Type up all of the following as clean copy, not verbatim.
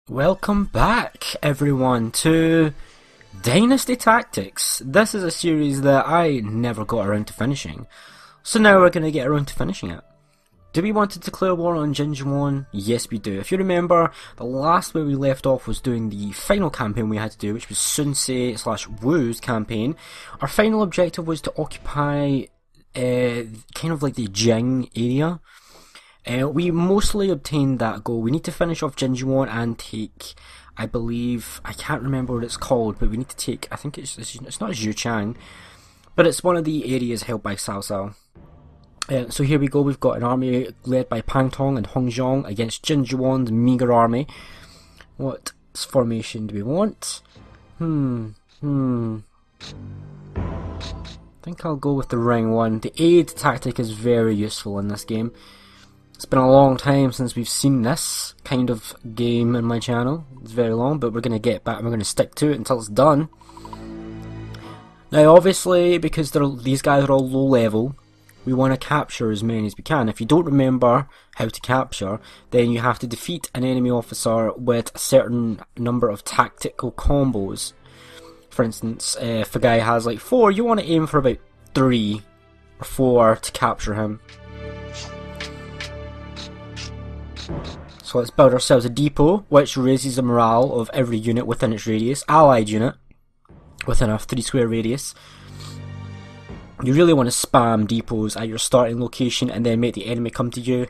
Welcome back, everyone, to Dynasty Tactics. This is a series that I never got around to finishing, so now we're going to get around to finishing it. Do we want to declare war on Jinjuan? Yes, we do. If you remember, the last where we left off was doing the final campaign we had to do, which was Sunsei/Wu's campaign. Our final objective was to occupy kind of like the Jing area. We mostly obtained that goal. We need to finish off Jinjuan and take, I believe, I can't remember what it's called, but we need to take, I think it's not Zhuchang, but it's one of the areas held by Cao Cao. So here we go, we've got an army led by Pang Tong and Hong Zhong against Jinjuan's meager army. What formation do we want? I think I'll go with the ring one. The aid tactic is very useful in this game. It's been a long time since we've seen this kind of game in my channel. It's very long, but we're going to get back and we're going to stick to it until it's done. Now obviously, because these guys are all low level, we want to capture as many as we can. If you don't remember how to capture, then you have to defeat an enemy officer with a certain number of tactical combos. For instance, if a guy has like 4, you want to aim for about 3 or 4 to capture him. So let's build ourselves a depot, which raises the morale of every unit within its radius, allied unit, within a 3 square radius. You really want to spam depots at your starting location and then make the enemy come to you.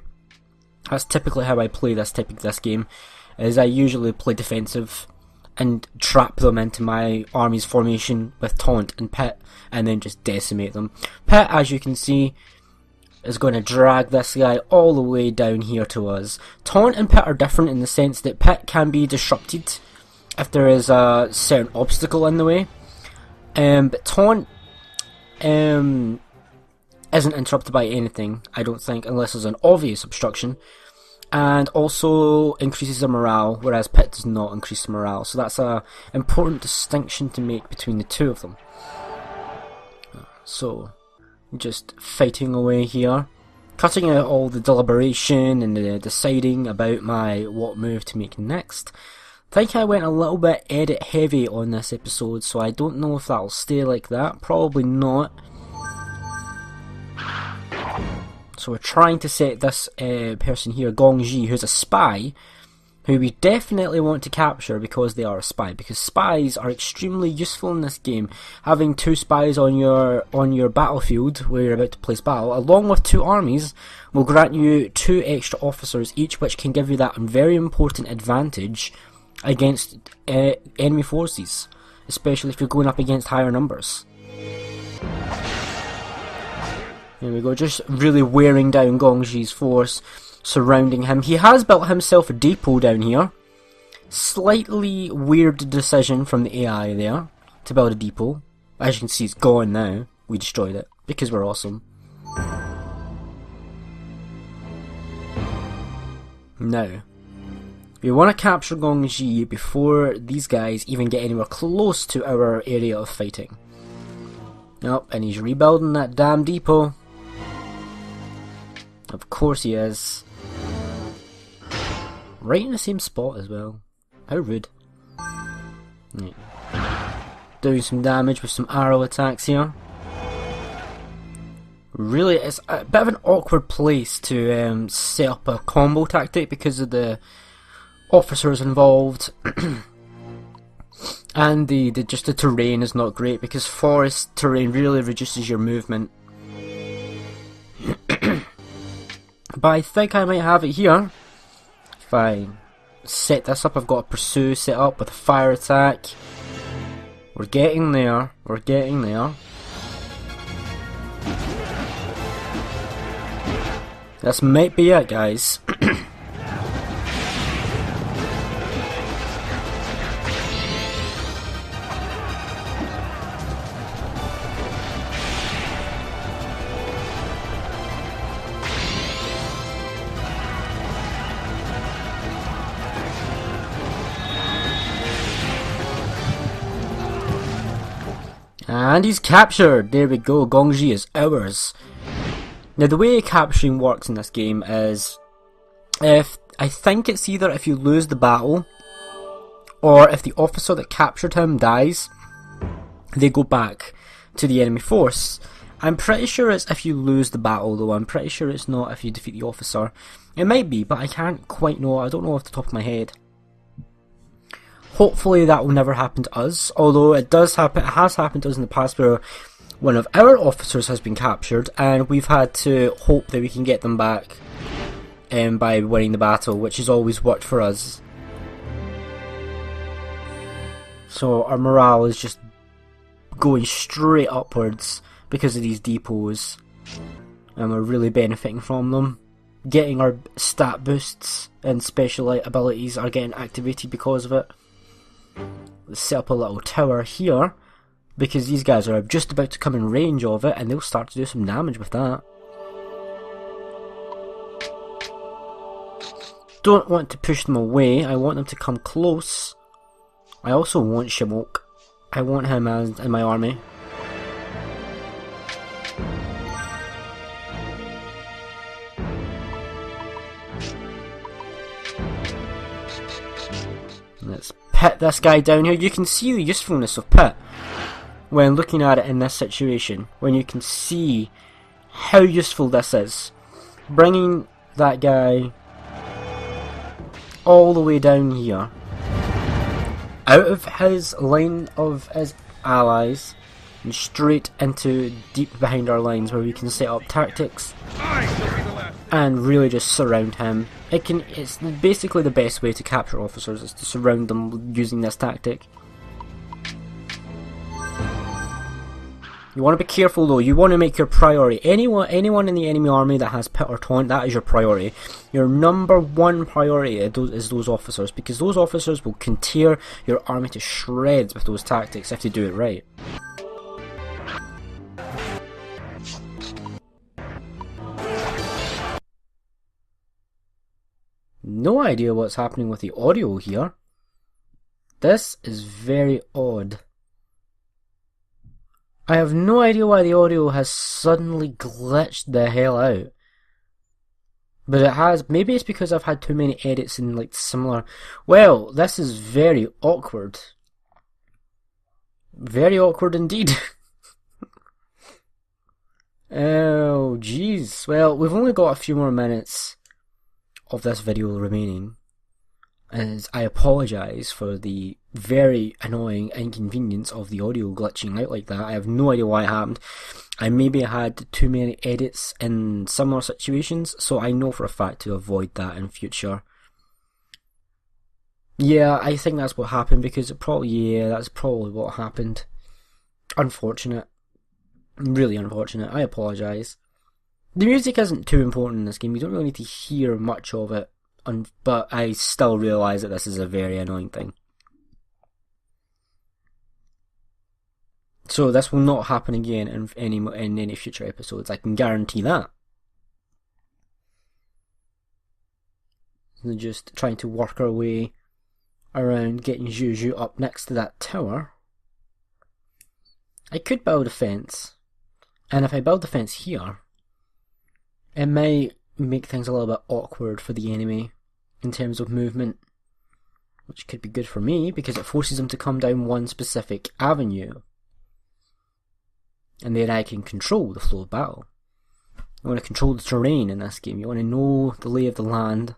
That's typically how I play this game, is I usually play defensive and trap them into my army's formation with taunt and pit, and then just decimate them. Pit, as you can see, is going to drag this guy all the way down here to us. Taunt and pit are different in the sense that pit can be disrupted if there is a certain obstacle in the way, but taunt isn't interrupted by anything, I don't think, unless there's an obvious obstruction, and also increases the morale, whereas pit does not increase the morale. So that's an important distinction to make between the two of them. So just fighting away here, cutting out all the deliberation and the deciding about what move to make next. I think I went a little bit edit heavy on this episode, so I don't know if that'll stay like that. Probably not. So we're trying to set this person here, Gongji, who's a spy, who we definitely want to capture because they are a spy, because spies are extremely useful in this game. Having 2 spies on your battlefield where you're about to place battle, along with 2 armies, will grant you 2 extra officers each, which can give you that very important advantage against enemy forces, especially if you're going up against higher numbers. Here we go, just really wearing down Gongji's force, surrounding him. He has built himself a depot down here. Slightly weird decision from the AI there to build a depot. As you can see, it's gone now. We destroyed it because we're awesome. Now, we want to capture Gongji before these guys even get anywhere close to our area of fighting. Nope, and he's rebuilding that damn depot. Of course he is. Right in the same spot as well. How rude. Right. Doing some damage with some arrow attacks here. Really, it's a bit of an awkward place to set up a combo tactic because of the officers involved. And the terrain is not great because forest terrain really reduces your movement. But I think I might have it here. If I set this up, I've got a pursue set up with a fire attack. We're getting there. We're getting there. This might be it, guys. And he's captured! There we go, Gongji is ours. Now the way capturing works in this game is, I think it's either if you lose the battle or if the officer that captured him dies, they go back to the enemy force. I'm pretty sure it's if you lose the battle though. I'm pretty sure it's not if you defeat the officer. It might be, but I can't quite know. I don't know off the top of my head. Hopefully that will never happen to us, although it does happen. It has happened to us in the past where one of our officers has been captured and we've had to hope that we can get them back by winning the battle, which has always worked for us. So our morale is just going straight upwards because of these depots, and we're really benefiting from them. Getting our stat boosts and special abilities are getting activated because of it. Let's set up a little tower here, because these guys are just about to come in range of it and they'll start to do some damage with that. Don't want to push them away, I want them to come close. I also want Shimok. I want him as in my army. Let's pit this guy down here. You can see the usefulness of pit when looking at it in this situation. When you can see how useful this is. Bringing that guy all the way down here, out of his line of his allies, and straight into deep behind our lines where we can set up tactics and really just surround him. It's basically the best way to capture officers, is to surround them using this tactic. You want to be careful though. You want to make your priority anyone in the enemy army that has pit or taunt. That is your priority. Your number one priority is those officers, because those officers can tear your army to shreds with those tactics if they do it right. No idea what's happening with the audio here. This is very odd. I have no idea why the audio has suddenly glitched the hell out. But it has. Maybe it's because I've had too many edits in like similar. Well, this is very awkward. Very awkward indeed. Oh, jeez. Well, we've only got a few more minutes of this video remaining, and I apologise for the very annoying inconvenience of the audio glitching out like that. I have no idea why it happened. I maybe had too many edits in similar situations, so I know for a fact to avoid that in future. Yeah, I think that's what happened, because that's probably what happened. Unfortunate. Really unfortunate. I apologise. The music isn't too important in this game. You don't really need to hear much of it, but I still realise that this is a very annoying thing. So this will not happen again in any future episodes. I can guarantee that. We're just trying to work our way around getting Juju up next to that tower. I could build a fence, and if I build the fence here, it might make things a little bit awkward for the enemy in terms of movement, which could be good for me because it forces them to come down one specific avenue, and then I can control the flow of battle. You want to control the terrain in this game. You want to know the lay of the land.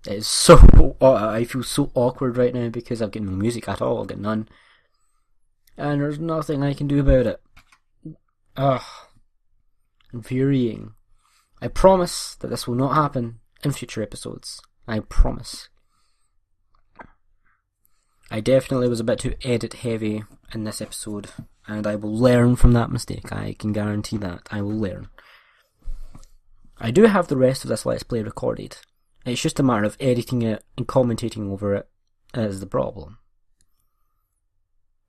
It is so... I feel so awkward right now because I've got no music at all. I've got none. And there's nothing I can do about it. Ugh. Infuriating. I promise that this will not happen in future episodes. I promise. I definitely was a bit too edit heavy in this episode, and I will learn from that mistake. I can guarantee that. I will learn. I do have the rest of this Let's Play recorded. It's just a matter of editing it and commentating over it is the problem.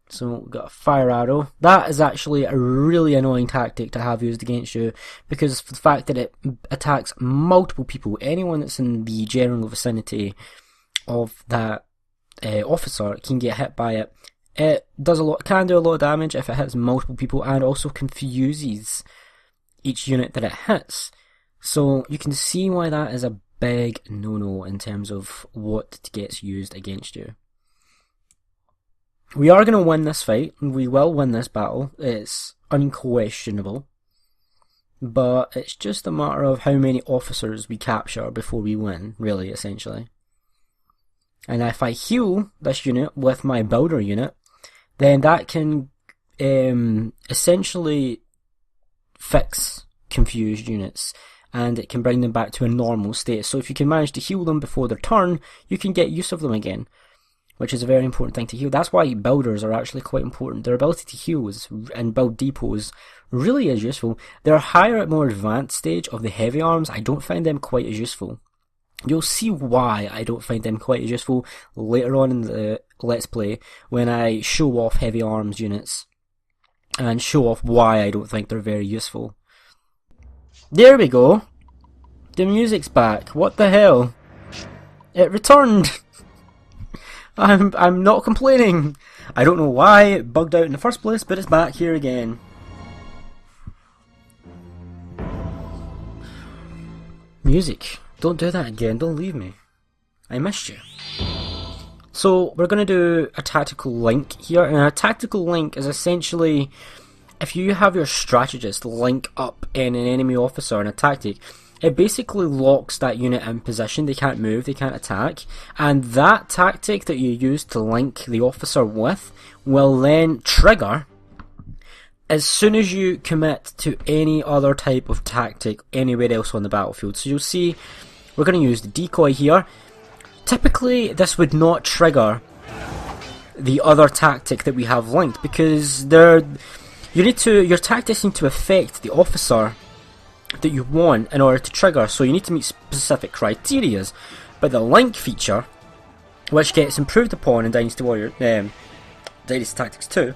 So we've got a fire arrow. That is actually a really annoying tactic to have used against you, because of the fact that it attacks multiple people. Anyone that's in the general vicinity of that officer can get hit by it. It can do a lot of damage if it hits multiple people, and also confuses each unit that it hits. So you can see why that is a big no-no in terms of what gets used against you. We are going to win this fight, and we will win this battle. It's unquestionable. But it's just a matter of how many officers we capture before we win, really, essentially. And if I heal this unit with my builder unit, then that can essentially fix confused units, and it can bring them back to a normal state. So if you can manage to heal them before their turn, you can get use of them again, which is a very important thing to heal. That's why builders are actually quite important. Their ability to heal and build depots really is useful. They're higher at more advanced stage of the heavy arms. I don't find them quite as useful. You'll see why I don't find them quite as useful later on in the Let's Play when I show off heavy arms units and show off why I don't think they're very useful. There we go. The music's back. What the hell? It returned. I'm not complaining. I don't know why it bugged out in the first place, but it's back here again. Music. Don't do that again. Don't leave me. I missed you. So we're going to do a tactical link here, and a tactical link is essentially if you have your strategist link up in an enemy officer in a tactic, it basically locks that unit in position. They can't move, they can't attack, and that tactic that you use to link the officer with will then trigger as soon as you commit to any other type of tactic anywhere else on the battlefield. So you'll see we're going to use the decoy here. Typically this would not trigger the other tactic that we have linked, because your tactics need to affect the officer that you want in order to trigger, so you need to meet specific criterias. But the link feature, which gets improved upon in Dynasty Warriors, Dynasty Tactics 2,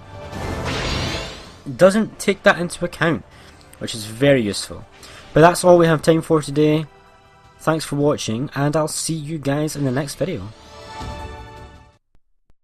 doesn't take that into account, which is very useful. But that's all we have time for today. Thanks for watching, and I'll see you guys in the next video.